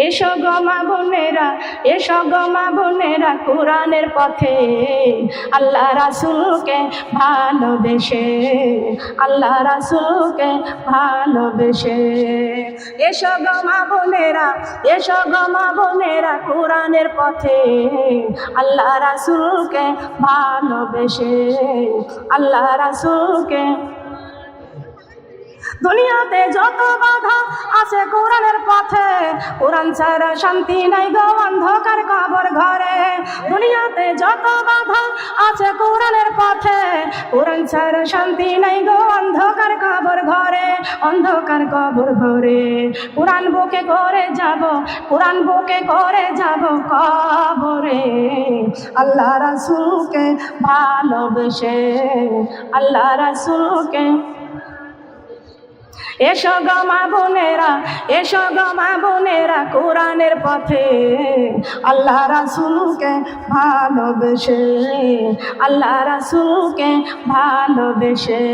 এসো গো মা বোনেরা, এসো গো মা বোনেরা, কোরআনের পথে আল্লাহ রাসূলকে ভালোবেসে, আল্লাহ রাসূলকে ভালোবেসে। এসো গো মা বোনেরা, এসো গো মা বোনেরা, কোরআনের পথে আল্লাহ রাসূলকে ভালোবেসে, আল্লাহ রাসূলকে। দুনিয়াতে যত বাধা আছে কোরআনের পথে, কোরআন ছাড়া শান্তি নাই গো অন্ধকার কবর ঘরে। দুনিয়াতে যত বাধা আছে কোরআনের পথে, কোরআন ছাড়া শান্তি নাই গো অন্ধকার কবর ঘরে, অন্ধকার কবর ঘরে। কোরআন বুকে করে যাব, কোরআন বুকে করে যাব কবরে, আল্লাহ রাসূলকে ভালোবেসে, আল্লাহ রাসূলকে। এসো গো মা বোনেরা, এসো গো মা বোনেরা, কোরআনের পথে আল্লাহ রাসূলকে ভালোবেসে, আল্লাহ রাসূলকে ভালোবেসে।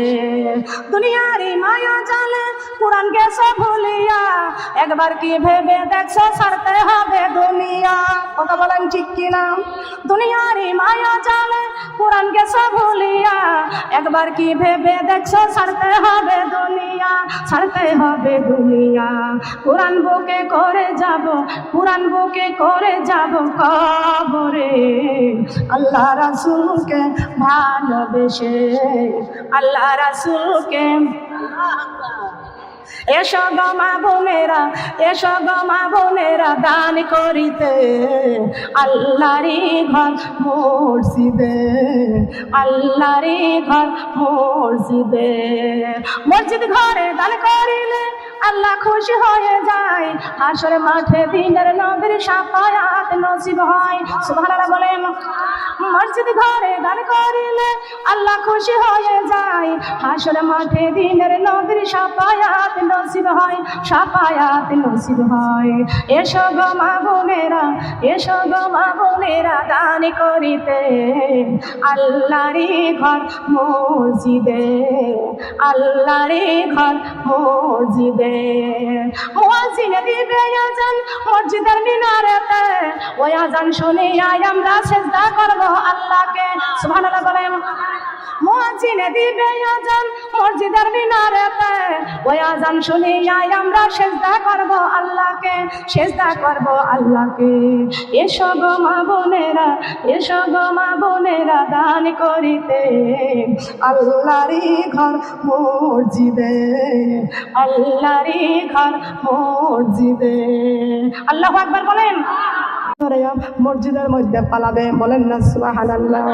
দুনিয়ারি মায়া জালে কোরআন গেছে ভুলিয়া, একবার কি ভেবে দেখছো ছাড়তে হবে দুনিয়া? কথা বলেন ঠিক কিনা? দুনিয়ারি মায়া জালে কোরআন গেছে ভুলিয়া, একবার কি ভেবে দেখছো ছাড়তে হবে দুনিয়া, ছাড়তে হবে দুনিয়া। কোরআন বুকে করে যাব, কোরআন বুকে করে যাব কবরে, আল্লাহ রাসূলকে ভালোবেসে, আল্লাহ রাসূলকে। এসো গো মা বোনেরা, এসো গো মা বোনেরা, দান করিতে আল্লাহরই ঘর মসজিদে, আল্লাহরই ঘর মসজিদে। মসজিদ ঘরে দান করিলে আল্লাহ খুশি হয়ে যায়, হাসরের মাঠে দিনের নবীর শাফায়াত নসিব হয়। সুবহানাল্লাহ বলেন। মসজিদ ঘরে দান করিলে আল্লাহ খুশি হয়ে যায়, হাসরের মাঠে দিনের নবীর শাফায়াত নসিব হয়, শাফায়াত নসিব হয়। এসো গো মা বোনেরা, এসো গো মা বোনেরা, দান করিতে আল্লাহরই ঘর মসজিদে, আল্লাহরই ঘর মসজিদে। মুয়াজ্জিন দিবে আযান মসজিদের মিনারেতে, ওই আযান শুনিয়া আমরা সিজদা করব আল্লাহকে। সুবহানাল্লাহ বলেন। মুয়াজ্জিন দিবে আযান মসজিদের মিনারেতে, ওই আযান শুনিয়া আমরা সিজদা করব আল্লাহকে, সিজদা করব আল্লাহকে। এসো গো মা বোনেরা, এসো গো মা বোনেরা, দান করিতে আল্লাহরই ঘর মসজিদে, আল্লাহরই ঘর মসজিদে। আল্লাহু আকবার বলেন। মসজিদের মধ্যে পালাবে, বলেন না সুবহানাল্লাহ।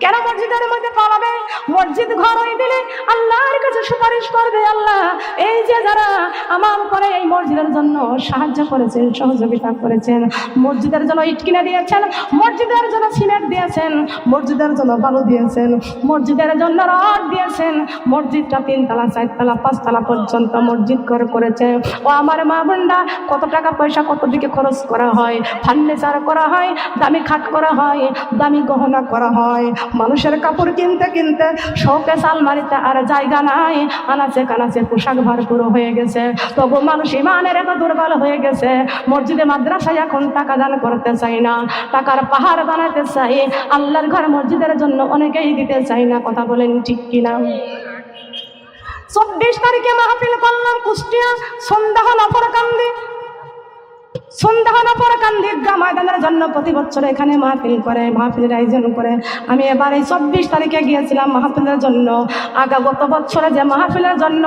কেন মসজিদের মধ্যে পালাবে? মসজিদ ঘর হয়ে দিলে আল্লাহর কাছে সুপারিশ করবে, আল্লাহ এই যে যারা আমাম করে এই মসজিদের জন্য সাহায্য করেছেন, সহযোগিতা করেছেন, মসজিদের জন্য ইট কিনে দিয়েছেন, মসজিদের জন্য সিমেন্ট দিয়েছেন, মসজিদের জন্য বালু দিয়েছেন, মসজিদের জন্য রড দিয়েছেন, মসজিদটা 3 তলা 4 তলা 5 তলা পর্যন্ত মসজিদ করেছে। ও আমার মা বোনরা, কত টাকা পয়সা কত দিকে খরচ করা হয়, ফার্নিচার করা হয়, দামি খাট করা হয়, দামি গহনা করা হয়। মানুষের কাপড় কিনতে কিনতে শোকেস আলমারিতে আর জায়গা নাই, আনাচে কানাচে পোশাক ভরপুর হয়ে গেছে। তবু মানুষ ইমানের এত দুর্বল হয়ে গেছে, মসজিদে মাদ্রাসায় এখন টাকা দান করতে চাই না, টাকার পাহাড় বানাতে চাই, আল্লাহর ঘর মসজিদের জন্য অনেকেই দিতে চাই না। কথা বলেন ঠিক কিনা? 24 তারিখে মাহফিল করলাম কুষ্টিয়া সন্ধ্যাহন অপরকান্দি, সন্ধ্যাহন অপরকান্দি ঈদগাহ ময়দানের জন্য প্রতি বছর এখানে মাহফিল করে, মাহফিলের আয়োজন করে। আমি এবার এই 24 তারিখে গিয়েছিলাম মাহফিলের জন্য। গত বছরে যে মাহফিলের জন্য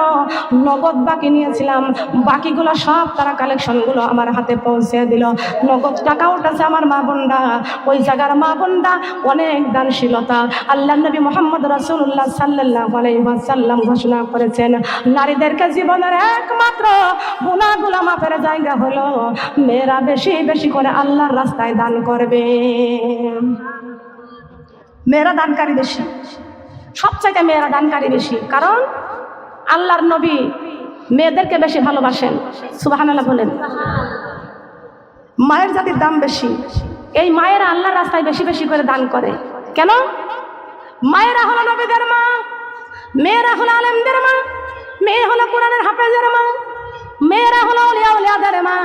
নগদ বাকি নিয়েছিলাম, বাকিগুলো সব তারা কালেকশনগুলো আমার হাতে পৌঁছে দিল। নগদ টাকা উঠেছে আমার মা বোনরা, ওই জায়গার মা বোনরা অনেক দানশীলতা। আল্লাহ নবী মুহাম্মদ রাসূলুল্লাহ সাল্লাল্লাহু আলাইহি ওয়াসাল্লাম ঘোষণা করেছেন, নারীদেরকে জীবনের একমাত্র গুনাহগুলো মাফের জায়গা হলো মেয়েরা বেশি বেশি করে আল্লাহর রাস্তায় দান করবে। মেয়েরা দানকারী বেশি, সবচাইতে মেয়েরা দানকারী বেশি, কারণ আল্লাহর নবী মেয়েদেরকে বেশি ভালোবাসেন। সুবহানাল্লাহ বলেন। মায়ের জাতির দাম বেশি, এই মায়েরা আল্লাহর রাস্তায় বেশি বেশি করে দান করে। কেন? মায়েরা হলো নবীদের মা, মেয়েরা হলো আলেমদের মা, মেয়ে হলো কোরআনের হাফেজের মা, মেয়েরা হলো আউলিয়া উলিয়াদের মা।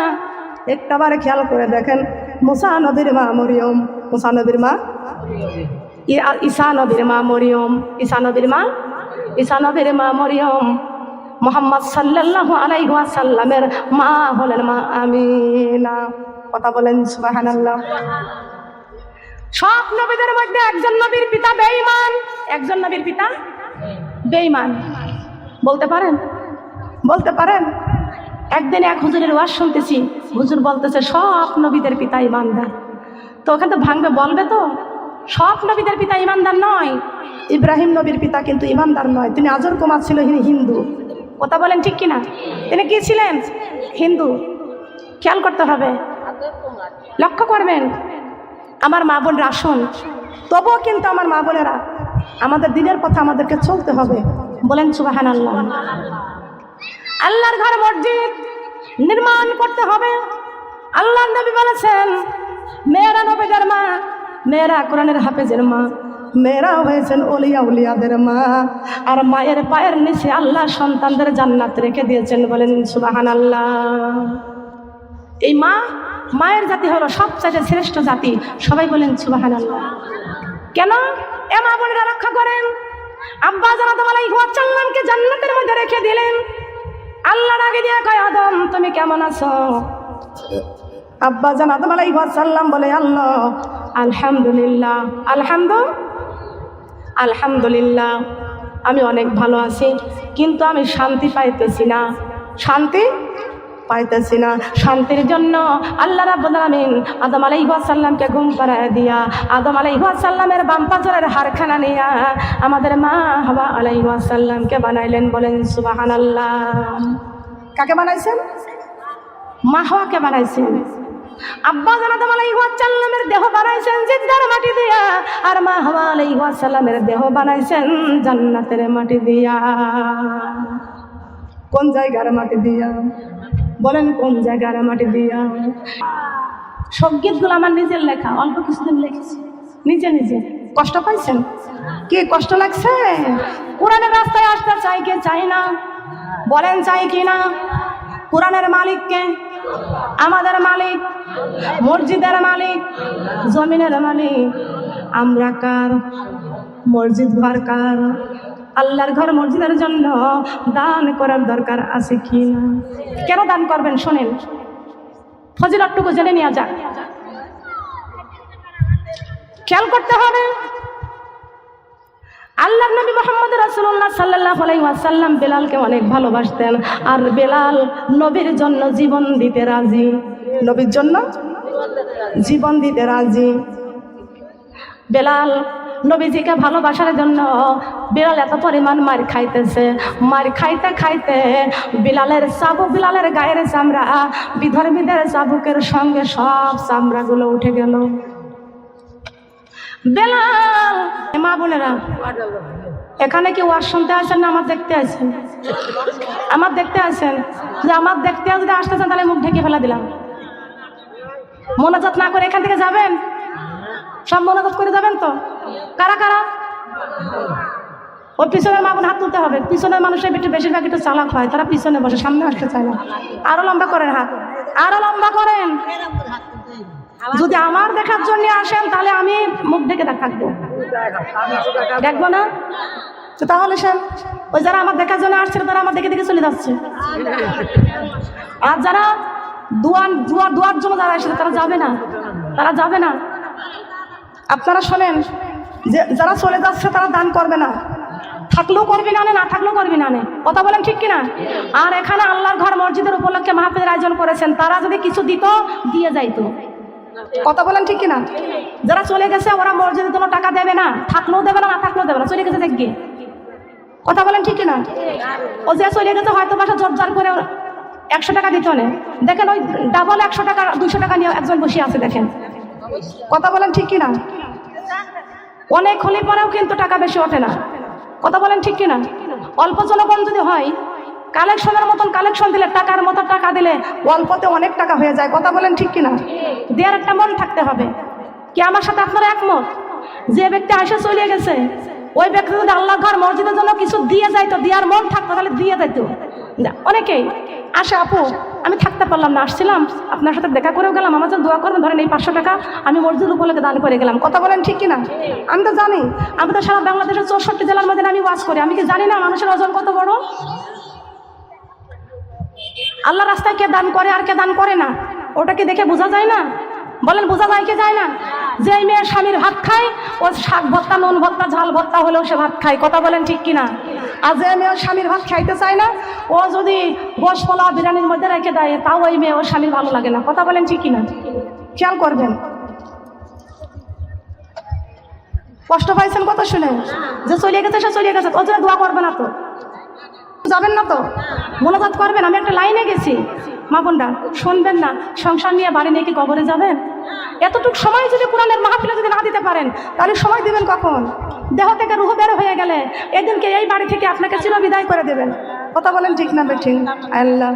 একটাবারে খেয়াল করে দেখেন, মুসা নবীর মা মরিয়ম, মুসা নবীর মা, ঈসা নবীর মা মরিয়ম, ঈসা নবীর মা, ঈসা নবীর মা মরিয়ম, মুহাম্মদ সাল্লাল্লাহু আলাইহি ওয়াসাল্লামের মা হলেন মা আমিনা। কথা বলেন সুবহানাল্লাহ। সব নবীদের মধ্যে একজন নবীর পিতা বেঈমান, একজন নবীর পিতা বেঈমান। বলতে পারেন? বলতে পারেন? একদিন এক হুজুরের ওয়াজ শুনতেছি, হুজুর বলতেছে সব নবীদের পিতা ইমানদার। তো ওখানে তো ভাঙবে, বলবে তো সব নবীদের পিতা ইমানদার নয়। ইব্রাহিম নবীর পিতা কিন্তু ইমানদার নয়, তিনি আজর কুমার ছিল হিন্দু। কথা বলেন ঠিক কিনা? তিনি কি ছিলেন? হিন্দু। খেয়াল করতে হবে, লক্ষ্য করবেন। আমার মা বোনরা আসুন, তবুও কিন্তু আমার মা বোনেরা আমাদের দিনের পথে আমাদেরকে চলতে হবে। বলেন সুবহানাল্লাহ। আল্লাহর ঘর মসজিদ নির্মাণ করতে হবে। আল্লাহর নবী বলেছেন, মেয়েরা নবীদের মা, মেয়েরা কোরআনের হাফেজের মা, মেয়েরা হয়েছেন ওলিয়া উলিয়াদের মা। আর মায়ের পায়ের নিচে আল্লাহ সন্তানদের জান্নাত রেখে দিয়েছেন। বলেন সুবহানাল্লাহ। এই মা, মায়ের জাতি হলো সবচেয়ে শ্রেষ্ঠ জাতি। সবাই বলেন সুবহানাল্লাহ। কেন? এ মা বোনেরা রক্ষা করেন। আব্বা জান আদম আলাইহিস সালামকে জান্নাতের মধ্যে রেখে দিলেন। আল্লাহর আগে দিয়ে কয়, আদম তুমি কেমন আছো? আব্বা জান আদম আলাইহিস সালাম বলে, আল্লাহ আলহামদুলিল্লাহ, আলহামদুলিল্লাহ, আমি অনেক ভালো আছি, কিন্তু আমি শান্তি পাইতেছি না, শান্তি পাইতেছি না। শান্তির জন্য আল্লাহ রাব্বুল আলামিন আদম আলাইহিস সালামকে ঘুম পাড়ায় দিয়া আদম আলাইহিস সালামের বাম পাজরের হাড়খানা নিয়া আমাদের মা হাওয়া আলাইহিস সালামকে বানাইলেন। বলেন সুবহানাল্লাহ। কাকে বানাইছেন? মা হাওয়াকে বানাইছেন। আব্বা জান আদম আলাইহিস সালামের দেহ বানাইছেন জিদ্দার মাটি দিয়া, আর মা হাওয়া আলাইহিস সালামের দেহ বানাইছেন জান্নাতের মাটি দিয়া। কোন জায়গার মাটি দিয়া? বলেন কোন জায়গার মাটি দিয়া? সঙ্গীতগুলো আমার নিজের লেখা, অল্প কিছুদিন লিখেছি নিজে নিজে। কষ্ট পাইছেন? কি কষ্ট লাগছে? কোরআনের রাস্তায় আসতে চাই কে চাই না? বলেন চাই কি না? কোরআনের মালিককে, আমাদের মালিক, মসজিদের মালিক, জমিনের মালিক। আমরা কার? মসজিদ ঘর কার? আল্লাহর ঘর মসজিদের জন্য দান করার দরকার আছে কি না? কেন দান করবেন শোনেন, ফজিলতটুকু জেনে নেওয়া যাক। খেয়াল করতে হবে, আল্লাহর নবী মুহাম্মদ রাসূলুল্লাহ সাল্লাল্লাহু আলাইহি ওয়াসাল্লাম বেলালকে অনেক ভালোবাসতেন, আর বেলাল নবীর জন্য জীবন দিতে রাজি। নবীর জন্য জীবন দিতে রাজি। বেলাল নবীজিকে ভালোবাসার জন্য বেলাল এত পরিমাণ মার খাইতেছে, মার খাইতে খাইতে বিলালের চাবুক, বিলালের গায়ের চামড়া বিধর্মীদের চাবুকের সঙ্গে সব চামড়াগুলো উঠে গেল। বেলাল, মা বোনেরা এখানে কি ওয়াজ শুনতে আসেন না আমার দেখতে আসেন? আমার দেখতে আসেন। যে আমার দেখতে যদি আসতেছেন তাহলে মুখ ঢেকে ফেলা দিলাম। মোনাজাত না করে এখান থেকে যাবেন? সব মোনাজাত করে যাবেন তো? কারা কারা? ওই পিছনের মা বোন হাত তুলতে হবে। পিছনের মানুষের একটু বেশিরভাগ একটু চালাক হয়, তারা পিছনে বসে, সামনে আসতে চায় না। আরো লম্বা করেন হাত, আরো লম্বা করেন। যদি আমার দেখার জন্য আসেন তাহলে আমি মুখ ঢেকে থাকবো, দেখবো না তো। তাহলে সে ওই যারা আমার দেখার জন্য আসছিল তারা আমার দেখে দেখে চলে যাচ্ছে। আর যারা দুয়ার জন্য যারা আসছে তারা যাবে না, তারা যাবে না। আপনারা শোনেন, যে যারা চলে যাচ্ছে তারা দান করবে না, থাকলেও করবি না, না থাকলেও করবি না। কথা বলেন ঠিক কিনা? আর এখানে আল্লাহর ঘর মসজিদের উপলক্ষে মাহফিলের আয়োজন করেছেন, তারা যদি কিছু দিত দিয়ে যাইতো। কথা বলেন ঠিক কিনা? যারা চলে গেছে ওরা মসজিদের জন্য টাকা দেবে না, থাকলেও দেবে না, না থাকলেও দেবে না, চলে গেছে দেখবে। কথা বলেন ঠিক কিনা? ও যে চলে গেছে হয়তো বাসা জোরজার করে 100 টাকা দিতে হবে, দেখেন ওই ডাবল 100 টাকা 200 টাকা নিয়ে একজন বসে আছে, দেখেন। কথা বলেন ঠিক কিনা? অনেক হলে পরেও কিন্তু টাকা বেশি ওঠে না। কথা বলেন ঠিক কিনা? অল্প জনগণ যদি হয়, কালেকশনের মতন কালেকশন দিলে, টাকার মতো টাকা দিলে অল্পতে অনেক টাকা হয়ে যায়। কথা বলেন ঠিক কিনা? দেওয়ার একটা মন থাকতে হবে। কি আমার সাথে আপনারা একমত? যে ব্যক্তি আসে চলে গেছে, ওই ব্যক্তি যদি আল্লাহর ঘর মসজিদের জন্য কিছু দিয়ে যাইতো, দেওয়ার মন থাকতো, তাহলে দিয়ে যাইতো। অনেকেই আসে, আপু আমি থাকতে পারলাম না, আসছিলাম আপনার সাথে দেখা করেও গেলাম, আমার জন্য দোয়া করবেন, ধরেন এই 500 টাকা আমি মসজিদ উপলক্ষে দান করে গেলাম। কথা বলেন ঠিক কিনা? আমি তো জানি, আমি তো সারা বাংলাদেশের 64 জেলার মধ্যে আমি ওয়াজ করি, আমি কি জানি না মানুষের ওজন কত বড়? আল্লাহ রাস্তায় কে দান করে আর কে দান করে না, ওটা কি দেখে বোঝা যায় না? বলেন বোঝা যায় কি যায় না? যে মেয়ে স্বামীর ভাত খায়, ও শাক ভর্তা, নুন ভর্তা, ঝাল ভর্তা হলেও সে ভাত খায়। কথা বলেন ঠিক কিনা? আর যে মেয়ে স্বামীর ভাত খাইতে চায় না, ও যদি গোশ পোলাও বিরিয়ানির মধ্যে রেখে দেয়, তাও ওই মেয়ে ওর স্বামীর ভালো লাগে না। কথা বলেন ঠিক কিনা? খেয়াল করবেন। কষ্ট পাইছেন কথা শুনে? যে চলে গেছে সে চলে গেছে, ওর জন্য দোয়া করবে না তো, যাবেন না তো, মোনাজাত করবেন। আমি একটা লাইনে গেছি, মা বোনরা শুনবেন না, সংসার নিয়ে বাড়ি নিয়ে কি কবরে যাবেন? এতটুকু সময় যদি কোরআনের মাহফিলে যদি না দিতে পারেন, তাহলে সময় দিবেন কখন? দেহ থেকে রুহ বের হয়ে গেলে এদিনকে এই বাড়ি থেকে আপনাকে চির বিদায় করে দেবেন। কথা বলেন ঠিক না বেঠিক? আল্লাহ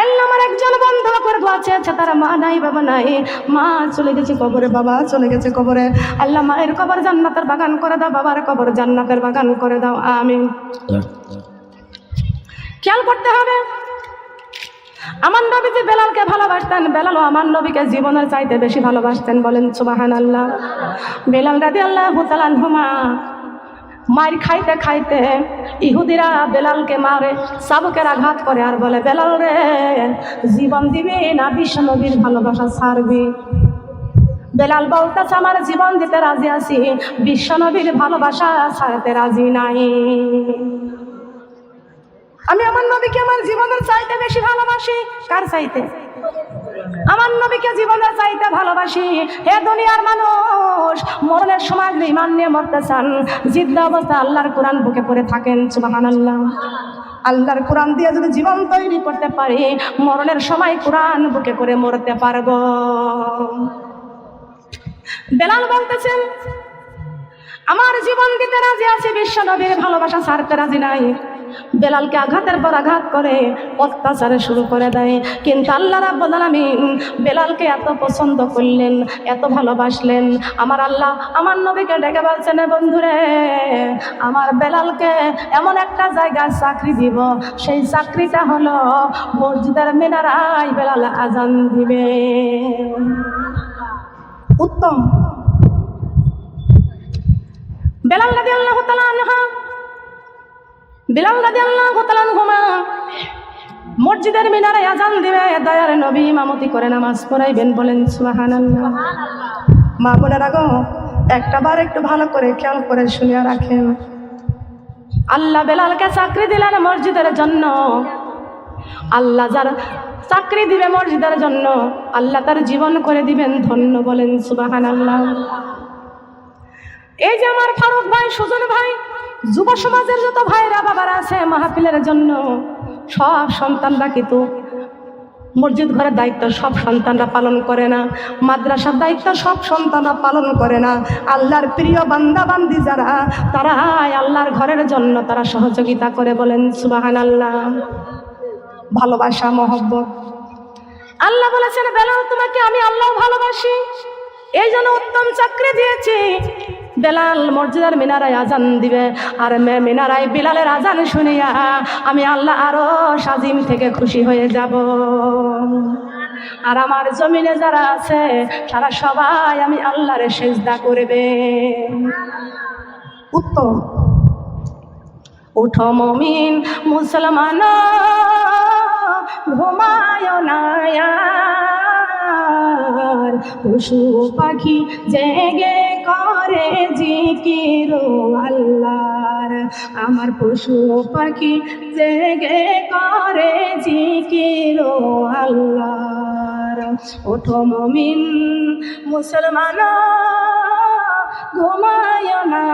আল্লাহ আমার একজন বন্ধু করে দোয়া চেয়েছে, তারা মা নাই বাবা নাই, মা চলে গেছে কবরে, বাবা চলে গেছে কবরে। আল্লাহ মায়ের কবর জান্নাতের বাগান করে দাও, বাবার কবর জান্নাতের বাগান করে দাও, আমিন। খেয়াল করতে হবে, আমার নবী যে বেলালকে ভালোবাসতেন, বেলালও আমার নবীকে জীবনের চাইতে বেশি ভালোবাসতেন। বলেন সুবহানাল্লাহ। বেলাল রাদিয়াল্লাহু তাআলা আনহুমা মার খাইতে খাইতে ইহুদিরা বেলালকে মারে, চাবুকের আঘাত করে আর বলে, বেলাল রে জীবন দিবি না বিশ্ব নবীর ভালোবাসা ছাড়বি? বেলাল বলতেছে, আমার জীবন দিতে রাজি আছি, বিশ্ব নবীর ভালোবাসা ছাড়তে রাজি নাই। আমি আমার নবীকে আমার জীবনের চাইতে বেশি ভালোবাসি। কার চাইতে? আমার নবীকে জীবনের চাইতে ভালোবাসি। হে দুনিয়ার মানুষ, মরণের সময় ঈমান নিয়ে মরতে চান, জিন্দা অবস্থা আল্লাহর কোরআন বুকে পড়ে থাকেন। সুবহানাল্লাহ। আল্লাহর কোরআন দিয়ে যদি জীবন তৈরি করতে পারি, মরণের সময় কোরআন বুকে করে মরতে পারবো। বেলাল বলতেছেন, আমার জীবন দিতে রাজি আছি, বিশ্ব নবীর ভালোবাসা ছাড়তে রাজি নাই। বেলালকে আঘাতের পর আঘাত করে অত্যাচারে শুরু করে দেয়। কিন্তু আল্লাহ রাব্বুল আলামিন বেলালকে এত পছন্দ করলেন, এত ভালোবাসলেন, আমার আল্লাহ আমার নবীকে ডেকে বলছেন, বন্ধুরে আমার বেলালকে এমন একটা জায়গায় চাকরি দিব, সেই চাকরিটা হলো মসজিদের মিনারায় বেলাল আজান দিবে। উত্তম। বেলাল রাদিয়াল্লাহু তাআলা আনহু, বেলাল রাদিয়াল্লাহু তাআলা আনহুমা মসজিদের মিনারে আজান দিবে, দয়ার নবী ইমামতি করে নামাজ পড়াইবেন। বলেন সুবহানাল্লাহ। মা বোনেরা গো, একটাবার একটু ভালো করে খেয়াল করে শুনিয়া রাখেন। আল্লাহ বেলালকে চাকরি দিলেন মসজিদের জন্য। আল্লাহ যার চাকরি দিবে মসজিদের জন্য, আল্লাহ তার জীবন করে দিবেন ধন্য। বলেন সুবহানাল্লাহ। এই যে আমার ফারুক ভাই, সুজন ভাই, যুব সমাজের যত ভাইরা বাবারা আছে মাহফিলের জন্য, সব সন্তানরা কিন্তু মসজিদ ঘরের দায়িত্ব সব সন্তানরা পালন করে না, মাদ্রাসার দায়িত্ব সব সন্তানরা পালন করে না। আল্লাহর প্রিয় বান্দা বান্দি যারা, তারা আল্লাহর ঘরের জন্য তারা সহযোগিতা করে। বলেন সুবহানাল্লাহ। ভালোবাসা, মহব্বত। আল্লাহ বলেছেন, বেলাল তোমাকে আমি আল্লাহ ভালোবাসি, এই জন্য উত্তম চাকরি দিয়েছি। বেলাল মসজিদের মিনারায় আজান দিবে, আর মিনারায় বেলালের আজান শুনিয়া আমি আল্লাহ আরো আজিম থেকে খুশি হয়ে যাব। আর আমার জমিনে যারা আছে তারা সবাই আমি আল্লাহরে সিজদা করবে। উত্তম। উঠো মুমিন মুসলমান, ঘুমায় না আর, পশু পাখি জেগে করে জিকির আল্লাহর, আমার পশু পাখি জেগে করে জিকির আল্লাহর। ওঠো মুমিন মুসলমান, ঘুমায় না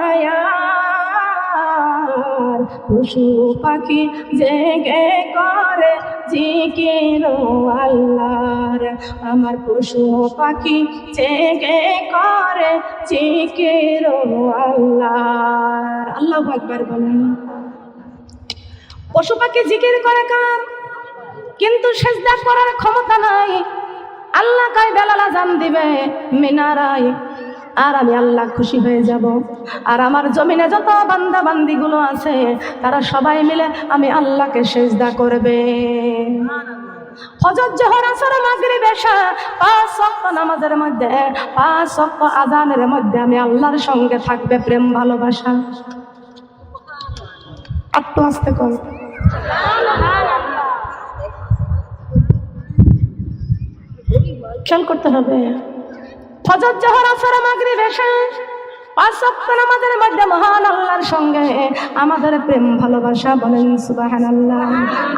আর, পশু পাখি জেগে করে জিকির আল্লাহর, আমার পশু পাখি জেগে করে জিকির আল্লাহর। আল্লাহু আকবার বলেন। পশু পাখি জিকির করে কার? কিন্তু সিজদা করার ক্ষমতা নাই। আল্লাহ কয় বেলাল আজান দিবে মিনারায়, আর আমি আল্লাহ খুশি হয়ে যাব। আর আমার জমিনে যত বান্দা বান্দিগুলো আছে তারা সবাই মিলে আমি আল্লাহকে সিজদা করবে। ফজর, জোহর, আসর, মাগরিব, এশা 5 ওয়াক্ত নামাজের মধ্যে 5 ওয়াক্ত আযানের মধ্যে আমি আল্লাহর সঙ্গে থাকবে প্রেম ভালোবাসা। একটু আস্তে কর। খেয়াল করতে হবে। ফজর, জোহর, আসর, মাগরিব, এশা 5 ওয়াক্ত নামাজের মধ্যে মহান আল্লাহর সঙ্গে আমাদের প্রেম ভালোবাসা। বলেন সুবহানাল্লাহ।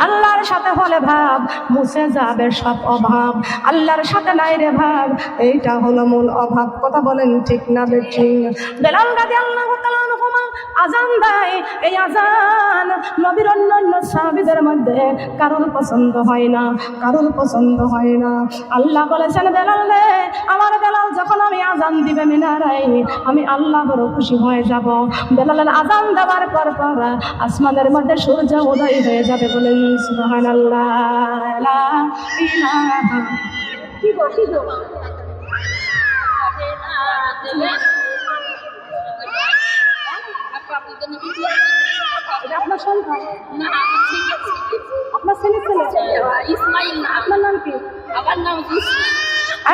আল্লাহর সাথে হলে ভাব মুছে যাবে সব অভাব, আল্লাহর সাথে নাই রে ভাব, এইটা হলো মূল অভাব। কথা বলেন ঠিক না বেঠিক? বেলাল রাদিয়াল্লাহু তাআলা আনহু আযান দেয়, এই আযান নবীর অন্যান্য সাহাবীদের মধ্যে কারোর পছন্দ হয় না, কারোর পছন্দ হয় না। আল্লাহ বলেছেন বেলাল রে, আমার বেলাল যখন আমি আযান দিবে মিনারায় আমি আল্লাহ বড় খুশি হয়ে যাব। বেলালের আযান দেওয়ার পর আসমানের মধ্যে সূর্য উদয় হয়ে যাবে। বলেন সুবহানাল্লাহ। লা ইলাহা কি গো কি গো আপনার সন্তান না আপনার ছেলে ইসমাইল না। আপনার নাম কি? আমার নাম জোসনা।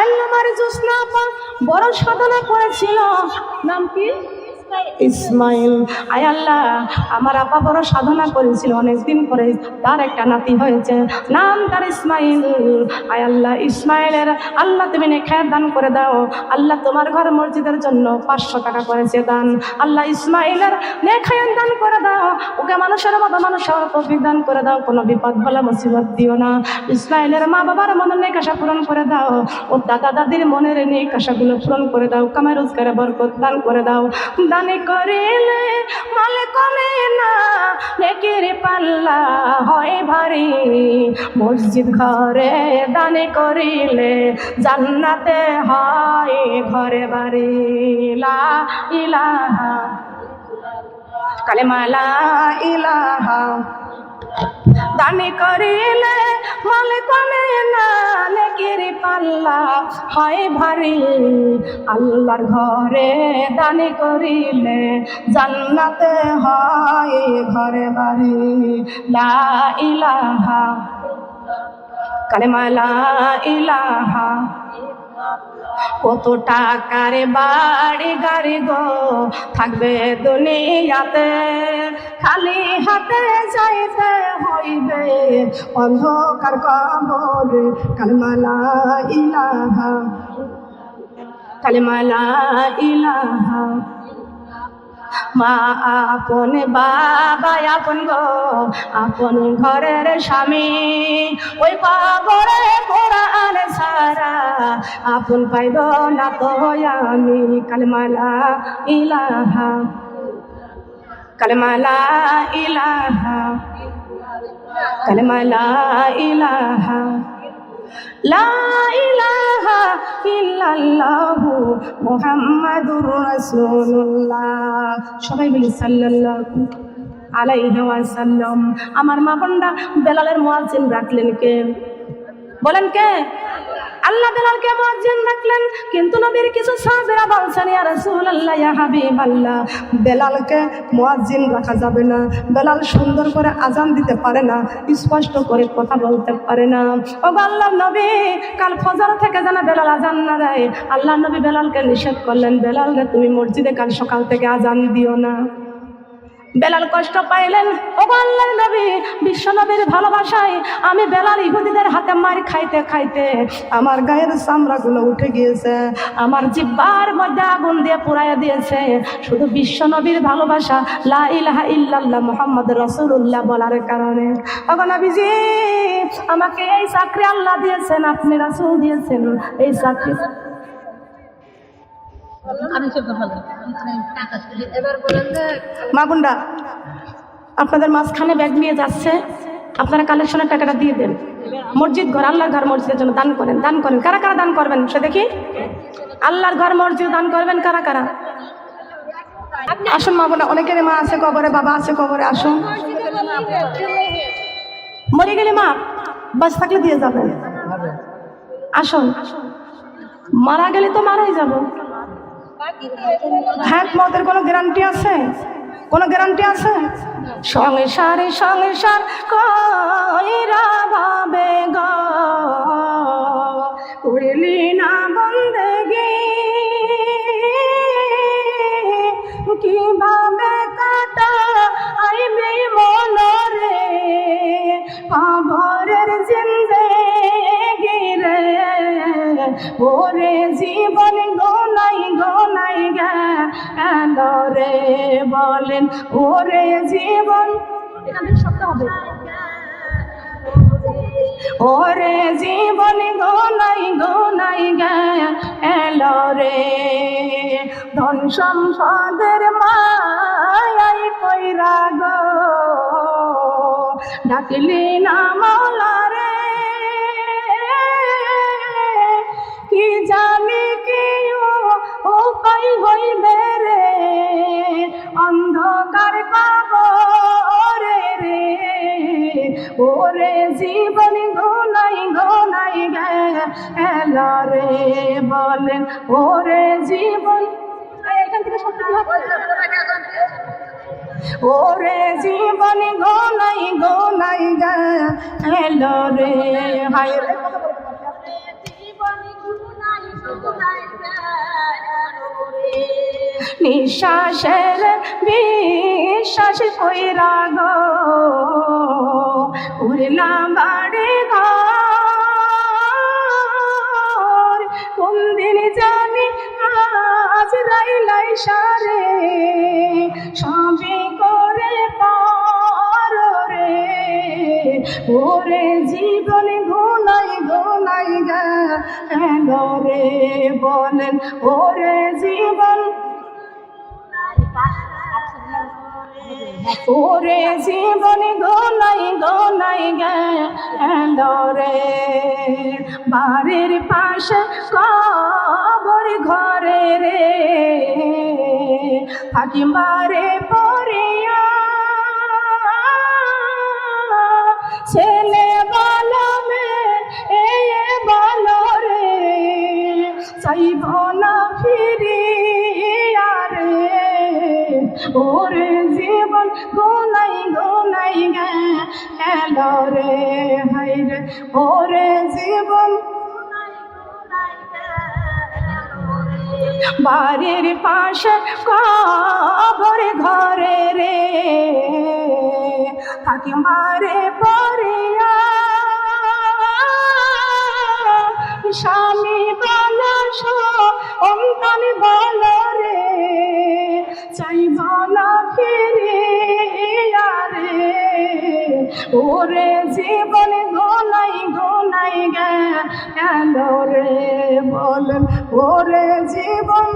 আল্লাহর জোসনা আপা বড় সাধনা করেছিল, নাম কি? ইসমাইল। আয় আল্লাহ, আমার আপা বড় সাধনা করেছিল, অনেকদিন পরে তার একটা নাতি হয়েছে, নাম তার ইসমাইল। আয় আল্লাহ, ইসমাইলের আল্লাহ তুমি নেখায়াত দান করে দাও। আল্লাহ তোমার ঘর মসজিদের জন্য 500 টাকা করেছে দান। আল্লাহ ইসমাইলের নেখায়াত দান করে দাও, ওকে মানুষের মতো মানুষ হওয়ার তৌফিক দান করে দাও, কোনো বিপদ বলা মুসিবত দিও না। ইসমাইলের মা বাবার মনের নেক আশা পূরণ করে দাও, ওর দাদা দাদির মনের নেক আশাগুলো পূরণ করে দাও, কামাই রোজগারে বরকত দান করে দাও। দানে করিলে মাল কমে না, নেকির পাল্লা হয় ভারী, মসজিদ ঘরে দানে করিলে জান্নাতে হয় ঘরে বাড়ি। লা ইলাহা কালেমা লা ইলাহা, দানে করিলে মাল কমে না, নেকির পাল্লা হয় ভারী, আল্লাহর ঘরে দানে করিলে জান্নাতে হয় ঘরে বাড়ি। লা ইলাহা কালেমা লা ইলাহা। কত টাকার বাড়ি গাড়ি গো থাকবে দুনিয়াতে, খালি হাতে যাইতে হইবে অন্ধকার কবরে। কালেমা লা ইলাহা কালেমা লা ইলাহা। মা আপন, বাবা আপন গো, আপন ঘরের স্বামী, ওই কবরে কোরআন সারা আপন পাইব না তো আমি। কালেমা লা ইলাহা কালেমা লা ইলাহা কালেমা লা ইলাহা। লা ইলাহা ইল্লাল্লাহু মুহাম্মাদুর রাসূলুল্লাহ। সবাই বলি সাল্লাল্লাহু আলাইহি ওয়াসাল্লাম। আমার মা বোনরা বেলালের মুয়াজ্জিন রাখলেন কে? বলেন কে? আল্লাহ বেলালকে মুয়াজ্জিন রাখলেন, কিন্তু নবীর কিছু সাহাবীরা বলছেন ইয়া রাসূলুল্লাহ ইয়া হাবিবাল্লাহ, বেলালকে মুয়াজ্জিন রাখা যাবে না, বেলাল সুন্দর করে আজান দিতে পারে না, স্পষ্ট করে কথা বলতে পারে না। ও আল্লাহর নবী, কাল ফজর থেকে যেন বেলাল আজান না দেয়। আল্লাহর নবী বেলালকে নিষেধ করলেন, বেলাল রে তুমি মসজিদে কাল সকাল থেকে আজান দিও না। বেলাল কষ্ট পাইলেন। ও আল্লাহর নবী, বিশ্ব নবীর ভালোবাসায় আমি বেলাল ইহুদিদের হাতে মার খাইতে খাইতে আমার গায়ের চামড়াগুলো উঠে গিয়েছে, আমার জিহ্বার মধ্যে আগুন দিয়ে পুড়াইয়া দিয়েছে, শুধু বিশ্ব নবীর ভালোবাসা লা ইলাহা ইল্লাল্লাহ মুহাম্মাদুর রাসূলুল্লাহ বলার কারণে। ও নবীজি, আমাকে এই চাকরি আল্লাহ দিয়েছেন, আপনি রাসূল দিয়েছেন, এই চাকরি মা বোনরা আপনাদের মাঝখানে ব্যাগ নিয়ে যাচ্ছে, আপনারা কালেকশনের টাকাটা দিয়ে দেন। মসজিদ ঘর, আল্লাহর ঘর মসজিদের জন্য দান করেন, দান করেন। কারা কারা দান করবেন সে দেখি? আল্লাহর ঘর মসজিদ দান করবেন কারা কারা? আসুন মা বোনরা, অনেকের মা আছে কবরে, বাবা আছে কবরে, আসুন। মরে গেলে মা বাস থাকলে দিয়ে যাবেন, আসুন। মারা গেলে তো মারাই যাব, হ্যাঁ, মতের কোনো গ্যারান্টি আছে? কোনো গ্যারান্টি আছে? সংসারে সংসার কইরা ভাবে গো করলি না বন্দেগি, কিভাবে কাটা আইবি মনরে খবরের জিন্দেগি রে, ওরে জীবন গোনাই গোনাই গেল রে, বলেন ওরে জীবন, ওরে জীবন গোনাই গোনাই গেল রে, ধন সম্পদের মায়াই কইরা গো ডাকলি না মাওলা রে, কি জানি কি উপায় হইবে রে অন্ধকার কবরে রে, ওরে জীবন গোনাই গোনাই গেল রে, বলেন ওরে জীবন, ওরে জীবন গোনাই গোনাই গেল রে, হায় রে নিঃশ্বাসের বিশ্বাস কইরা গো উড়লাম বাড়ি ঘর, কোন দিন জানি আজ রাইলাই সারে সবই করে পার রে, ওরে জীবন গোনাই গোনাই গেল রে, বলেন ওরে জীবন, ওরে জীবন গোনাই গোনাই গেল রে, বাড়ির পাশে কবর ঘরে রে থাকি মারে পড়িয়া, ছেলে বলো মেয়ে বলো রে চাইব না ফিরিয়া রে, ওরে জীবন গোনাই গোনাই গেল রে, হায় রে ওরে জীবন, বাড়ির পাশে কবর ঘরে রে থাকি মারে পড়িয়া, স্বামী বলো সন্তান বলো রে চাইব না ফিরিয়া রে, ওরে জীবন গোনাই গোনাই গেল রে, বলেন ওরে জীবন,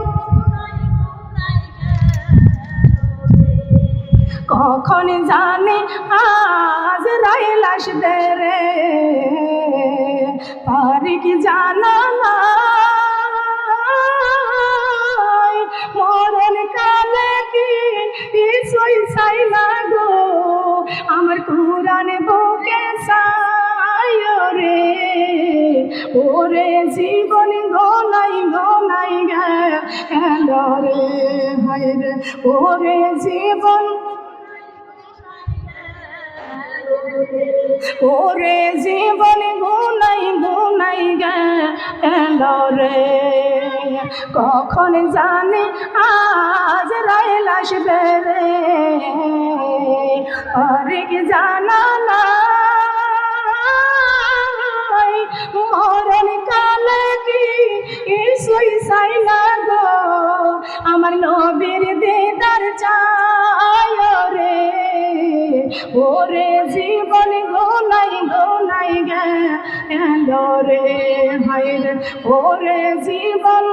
কখন জানি আজ রাইল আসবে রে পারি কি জানা নাই, মরণ কালে কি কিছুই চাই না গো আমার কুরান বুকে চাই রে, ওরে জীবন গোনাই গোনাই গেল রে, হায় রে ওরে জীবন, ওরে জীবন গোনাই গোনাই গেল রে, কখন জানি আজ রাইল আসবে রে আরে কি জানা নাই, মরণ কালে কি কিছুই চাই না গো আমার নবীর দিদার চাই রে, ওরে জীবন গোনাই গোনাই গেল রে, হায় রে ওরে জীবন,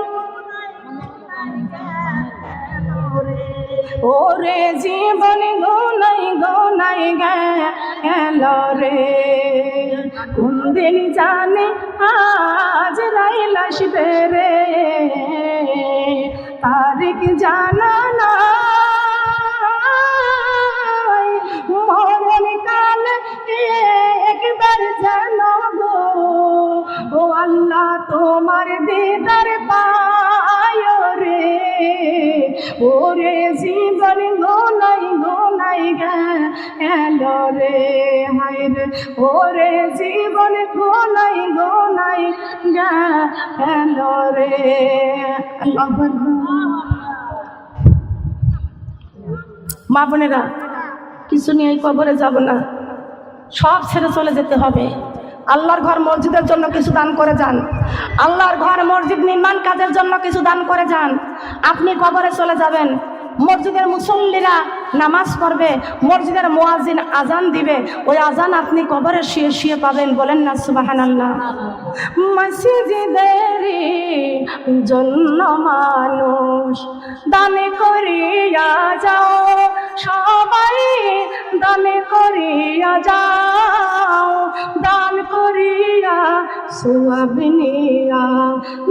ওরে জীবন গোনাই গোনাই গেল রে, কোন দিন জানে আজ রাইল আসবে রে তারিখ জানা নাই, মরণ কাল একবার জানো গো ও আল্লাহ তোমার দিদার পায় রে, ওরে জীবন গোনাই গোনাই গেল রে। মা বোনেরা, কিছু নিয়ে এই কবরে যাব না, সব ছেড়ে চলে যেতে হবে। আল্লাহর ঘর মসজিদের জন্য কিছু দান করে যান, আল্লাহর ঘর মসজিদ নির্মাণ কাজের জন্য কিছু দান করে যান। আপনি কবরে চলে যাবেন, মসজিদের মুসল্লিরা নামাজ পড়বে, মসজিদের মুয়াজ্জিন আজান দিবে, ওই আজান আপনি কবরে শুয়ে শুয়ে পাবেন। বলেন না সুবহানাল্লাহ। মসজিদের জন্য মানুষ দান করিয়া যাও, সবাই দান করিয়া যাও, দান করিয়া সওয়াব নিয়া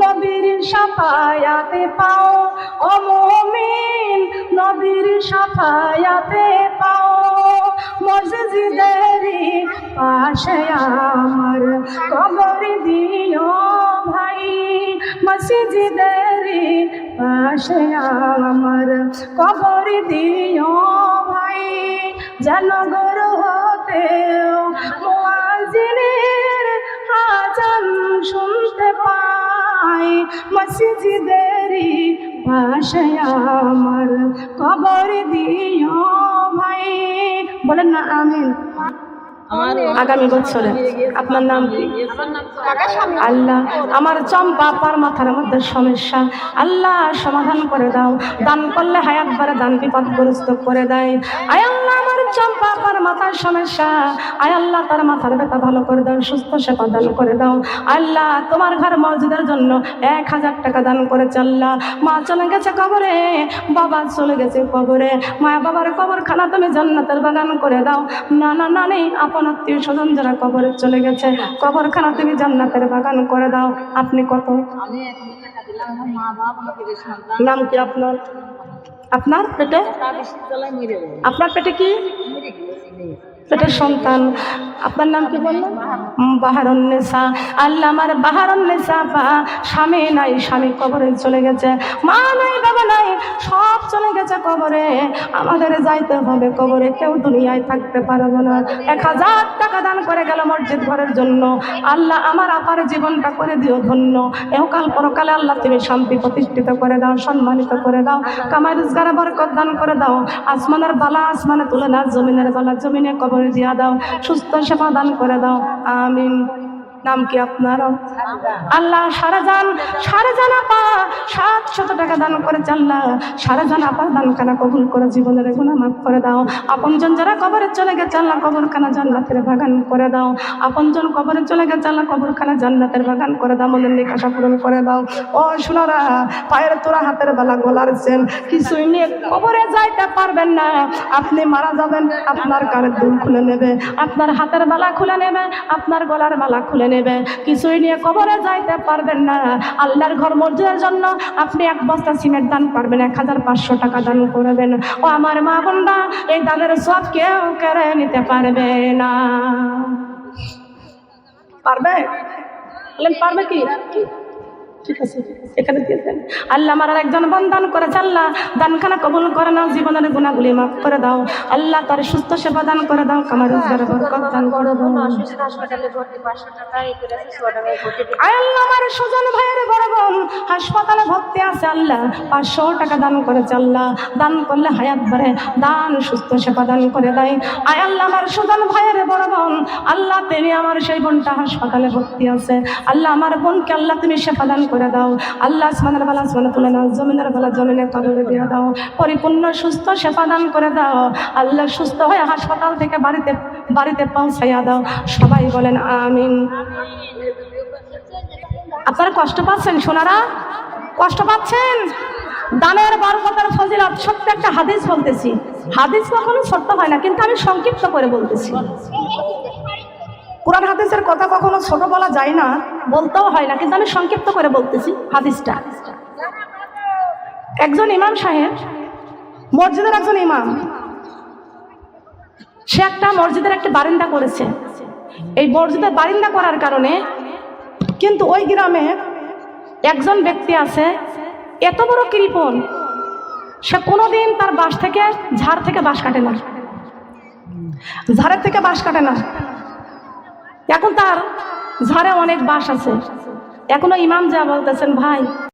নবীর শাফায়াতে পাও। ও মুমিন, নবীর শাফায়াতে পাও। মসজিদের পাশে আমার কবর দিও ভাই, মসজিদের পাশে আমার কবর দিও ভাই। যেন গর হতে মুয়াজ্জিনের আজান শুনতে পাই, মসজিদের পাশে আমার কবর দিও ভাই। বলেন না আমিন। আগামী বছরে আপনার নাম কি? আল্লাহ, আমার চম্পা আপার মাথার মধ্যে সমস্যা, আল্লাহ সমাধান করে দাও। দান করলে হায়াত বারে, দান বিপদগ্রস্ত করে দেয়। আয় আল্লাহ, আমার চম্পা আপার মাথার সমস্যা, আয় আল্লাহ তার মাথার ব্যথা ভালো করে দাও, সুস্থ সেবা দান করে দাও। আল্লাহ, তোমার ঘর মসজিদের জন্য 1000 টাকা দান করেছে। আল্লাহ, মা চলে গেছে কবরে, বাবা চলে গেছে কবরে, মা বাবার কবরখানা তুমি জান্নাতের বাগান করে দাও। নানা নানি আপন আত্মীয় স্বজন যারা কবরে চলে গেছে, কবরখানা তুমি জান্নাতের বাগান করে দাও। আপনি কত? নাম কি আপনার? আপনার পেটে, আপনার পেটে কি? পেটের সন্তান। আপনার নাম কি বললেন? বাহারুন্নেসা। আল্লাহ, আমার বাহারুন্নেসা বা স্বামী নাই, স্বামী কবরে চলে গেছে, মা নাই, বাবা নাই, সব চলে গেছে কবরে। আমাদের যাইতে হবে কবরে, কেউ দুনিয়ায় থাকতে পারবো না। 1000 টাকা দান করে গেল মসজিদ ঘরের জন্য। আল্লাহ, আমার আপার জীবনটা করে দিও ধন্য, এহকাল পরকালে আল্লাহ তুমি শান্তি প্রতিষ্ঠিত করে দাও, সম্মানিত করে দাও, কামাই রোজগারে বরকত দান করে দাও। আসমানের বালা আসমানে তুলে না, জমিনের বালা জমিনে কবরে দিয়া দাও, সুস্থ সেবা দান করে দাও। আমিন। নাম কি আপনার? আল্লাহ, সারাজান আপা 700 টাকা দান করেছে। আল্লাহ, সারাজান আপার দানখানা কবুল করে, জীবনের গুনাহ মাফ করে দাও। আপনজন যারা কবরে চলে গেছে, আল্লাহ কবরখানা জান্নাতের বাগান করে দাও। আপনজন কবরে চলে গেছে, আল্লাহ কবরখানা জান্নাতের বাগান করে দাও, মনের নিকাশা পূরণ করে দাও। ও সোনারা, পায়ের তোরা, হাতের বেলা, গলার চেন কিছুই নিয়ে কবরে যাইতে পারবেন না। আপনি মারা যাবেন, আপনার কানের দুল খুলে নেবে, আপনার হাতের বালা খুলে নেবে, আপনার গলার মালা খুলে নেবে, কিছুই নিয়ে কবরে যাইতে পারবেন না। আল্লাহর ঘর মসজিদের জন্য আপনি 1 বস্তা সিমেন্ট দান করবেন, 1500 টাকা দান করবেন। ও আমার মা বোনরা, এই দানের সব কেউ কেড়ে নিতে পারবে না। পারবে? পারবে কি? ঠিক আছে, এখানে দিয়ে দেন। আল্লাহ, আমার একজন বন্দান করেছে, আল্লাহ দানখানা কবুল করে নাও, জীবনের গুণাগুলি মাফ করে দাও। আল্লাহ, তার সুস্থ সেবা দান করে দাও, কামার রোজগারে বরকত দান করে দাও। আল্লাহ, আমার সুজন ভাইয়ের বড় বোন হাসপাতালে ভর্তি আছে, আল্লাহ 500 টাকা দান করেছে। আল্লাহ, দান করলে হায়াত বাড়ে, দান সুস্থ সেবা দান করে দেয়। আয় আল্লাহ, আমার সুজন ভাইয়ের বড় বোন, আল্লাহ তিনি আমার সেই বোনটা হাসপাতালে ভর্তি আছে, আল্লাহ আমার বোনকে আল্লাহ তুমি সেবা দান করে দাও। আল্লাহ, আসমানের বেলা আসমানে তুলে নাও, জমিনের বেলা জমিনে কবরে দিয়ে দাও, পরিপূর্ণ সুস্থ সেবা দান করে দাও। আল্লাহ, সুস্থ হয়ে হাসপাতাল থেকে বাড়িতে পৌঁছাইয়া দাও। সবাই বলেন আমিন। আপনারা কষ্ট পাচ্ছেন সোনারা? কষ্ট পাচ্ছেন? দানের বরকতের ফজিলত ছোট্ট একটা হাদিস বলতেছি। হাদিস কখনো ছোট্ট হয় না, কিন্তু আমি সংক্ষিপ্ত করে বলতেছি। কোরআন হাদিসের কথা কখনো ছোট বলা যায় না, বলতেও হয় না, কিন্তু আমি সংক্ষিপ্ত করে বলতেছি হাদিসটা। একজন ইমাম সাহেব, মসজিদের একজন ইমাম, সে একটা মসজিদের একটা বারিন্দা করেছে। এই মসজিদের বারিন্দা করার কারণে কিন্তু ওই গ্রামে একজন ব্যক্তি আছে, এত বড় কৃপণ, সে কোনোদিন তার বাঁশ থেকে ঝাড় থেকে বাঁশ কাটে না, ঝাড়ের থেকে বাঁশ কাটে না। এখন তার ঝড়ে অনেক বাস আছে। এখনো ইমাম যা বলতেছেন, ভাই